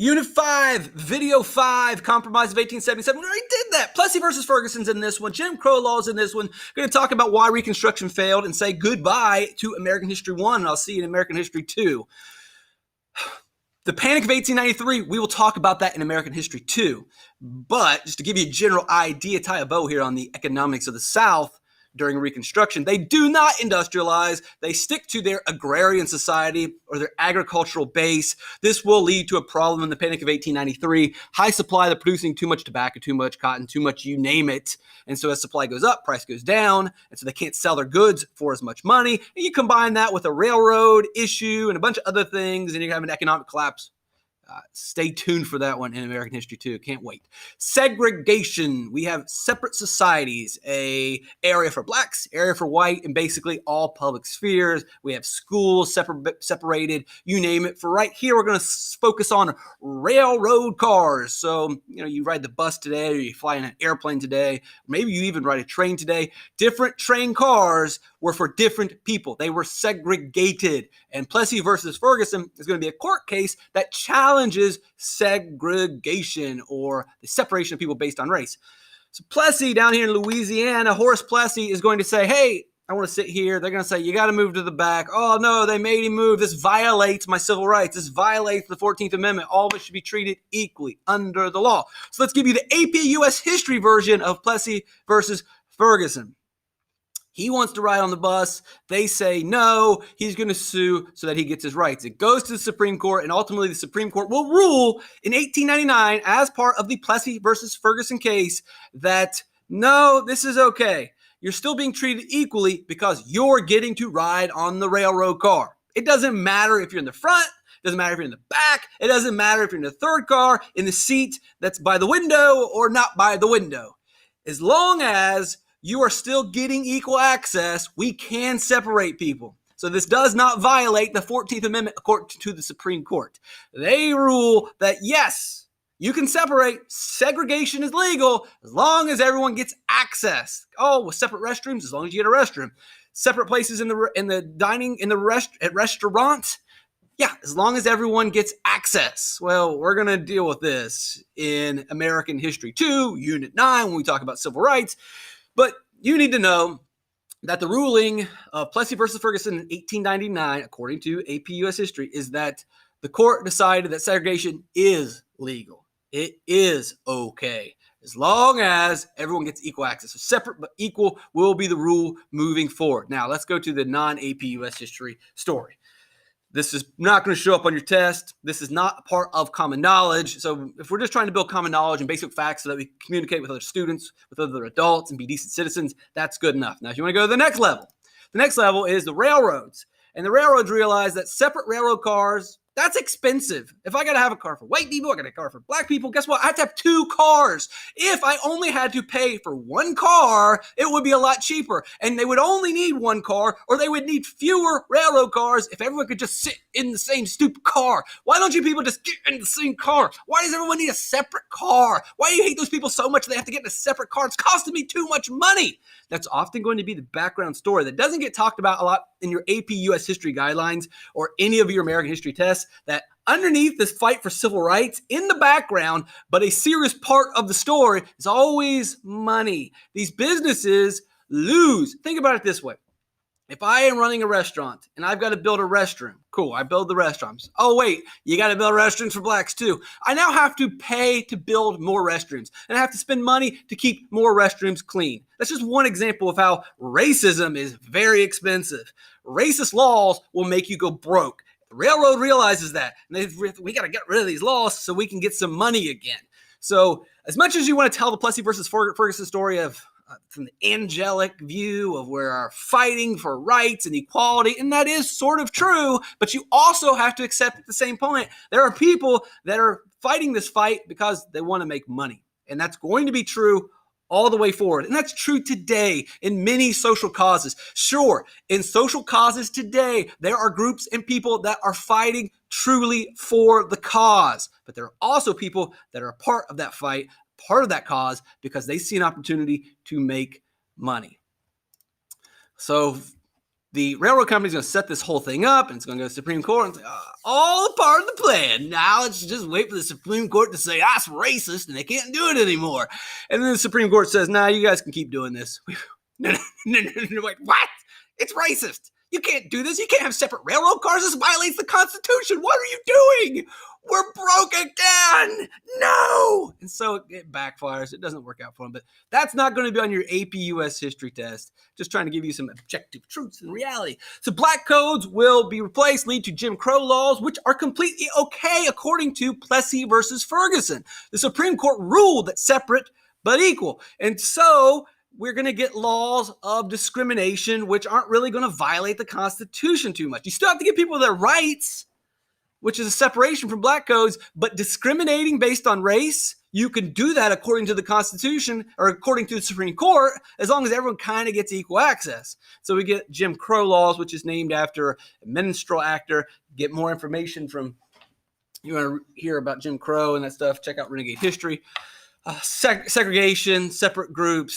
Unit 5, Video 5, Compromise of 1877. We already did that. Plessy versus Ferguson's in this one. Jim Crow Law's in this one. We're going to talk about why Reconstruction failed and say goodbye to American History 1, and I'll see you in American History 2. The Panic of 1893, we will talk about that in American History 2. But just to give you a general idea, tie a bow here on the economics of the South, during Reconstruction, they do not industrialize. They stick to their agrarian society or their agricultural base. This will lead to a problem in the Panic of 1893. High supply, they're producing too much tobacco, too much cotton, too much you name it. And so as supply goes up, price goes down. And so they can't sell their goods for as much money. And you combine that with a railroad issue and a bunch of other things, and you have an economic collapse. Stay tuned for that one in American History 2. Can't wait. Segregation. We have separate societies, a area for blacks, area for white, and basically all public spheres. We have schools separated, you name it. For right here, we're going to focus on railroad cars. So, you ride the bus today, or you fly in an airplane today, maybe you even ride a train today. Different train cars were for different people. They were segregated. And Plessy versus Fergusson is going to be a court case that challenges segregation or the separation of people based on race. So Plessy down here in Louisiana, Horace Plessy is going to say, hey, I want to sit here. They're going to say, you got to move to the back. Oh, no, they made him move. This violates my civil rights. This violates the 14th Amendment. All of us should be treated equally under the law. So let's give you the AP U.S. history version of Plessy versus Fergusson. He wants to ride on the bus. They say no. He's going to sue so that he gets his rights. It goes to the Supreme Court, and ultimately the Supreme Court will rule in 1899 as part of the Plessy versus Fergusson case that no, this is okay. You're still being treated equally because you're getting to ride on the railroad car. It doesn't matter if you're in the front. It doesn't matter if you're in the back. It doesn't matter if you're in the third car, in the seat that's by the window or not by the window. As long as you are still getting equal access, we can separate people. So this does not violate the 14th Amendment according to the Supreme Court. They rule that yes, you can separate. Segregation is legal as long as everyone gets access. Oh, with separate restrooms, as long as you get a restroom. Separate places in the dining, at restaurants. Yeah, as long as everyone gets access. Well, we're going to deal with this in American History 2, Unit 9, when we talk about civil rights. But you need to know that the ruling of Plessy versus Fergusson in 1899, according to AP U.S. history, is that the court decided that segregation is legal. It is okay, as long as everyone gets equal access. So separate but equal will be the rule moving forward. Now, let's go to the non-AP U.S. history story. This is not going to show up on your test. This is not a part of common knowledge. So if we're just trying to build common knowledge and basic facts so that we communicate with other students, with other adults, and be decent citizens, that's good enough. Now, if you want to go to the next level is the railroads. And the railroads realize that separate railroad cars, that's expensive. If I got to have a car for white people, I got a car for black people, guess what? I have to have two cars. If I only had to pay for one car, it would be a lot cheaper. And they would only need one car, or they would need fewer railroad cars if everyone could just sit in the same stupid car. Why don't you people just get in the same car? Why does everyone need a separate car? Why do you hate those people so much they have to get in a separate car? It's costing me too much money. That's often going to be the background story that doesn't get talked about a lot in your AP U.S. history guidelines or any of your American history tests, that underneath this fight for civil rights, in the background, but a serious part of the story, is always money. These businesses lose. Think about it this way. If I am running a restaurant and I've got to build a restroom, cool, I build the restrooms. Oh, wait, you got to build restrooms for blacks too. I now have to pay to build more restrooms, and I have to spend money to keep more restrooms clean. That's just one example of how racism is very expensive. Racist laws will make you go broke. The railroad realizes that, and we got to get rid of these laws so we can get some money again. So as much as you want to tell the Plessy versus Fergusson story of from the angelic view of where are fighting for rights and equality, and that is sort of true, but you also have to accept at the same point, there are people that are fighting this fight because they want to make money. And that's going to be true all the way forward. And that's true today in many social causes. Sure, in social causes today, there are groups and people that are fighting truly for the cause. But there are also people that are a part of that fight, part of that cause, because they see an opportunity to make money. So the railroad company's going to set this whole thing up, and it's going to go to the Supreme Court and say, all a part of the plan. Now let's just wait for the Supreme Court to say, it's racist, and they can't do it anymore. And then the Supreme Court says, you guys can keep doing this. No, wait, what? It's racist. You can't do this. You can't have separate railroad cars. This violates the Constitution. What are you doing? We're broke again. No. And so it backfires. It doesn't work out for them. But that's not going to be on your AP US history test. Just trying to give you some objective truths and reality. So black codes will be replaced, lead to Jim Crow laws, which are completely okay according to Plessy versus Fergusson. The Supreme Court ruled that separate but equal. And so we're going to get laws of discrimination, which aren't really going to violate the Constitution too much. You still have to give people their rights, which is a separation from black codes, but discriminating based on race, you can do that according to the Constitution or according to the Supreme Court, as long as everyone kind of gets equal access. So we get Jim Crow laws, which is named after a minstrel actor. Get more information from, you want to hear about Jim Crow and that stuff, check out Renegade History. Segregation, separate groups,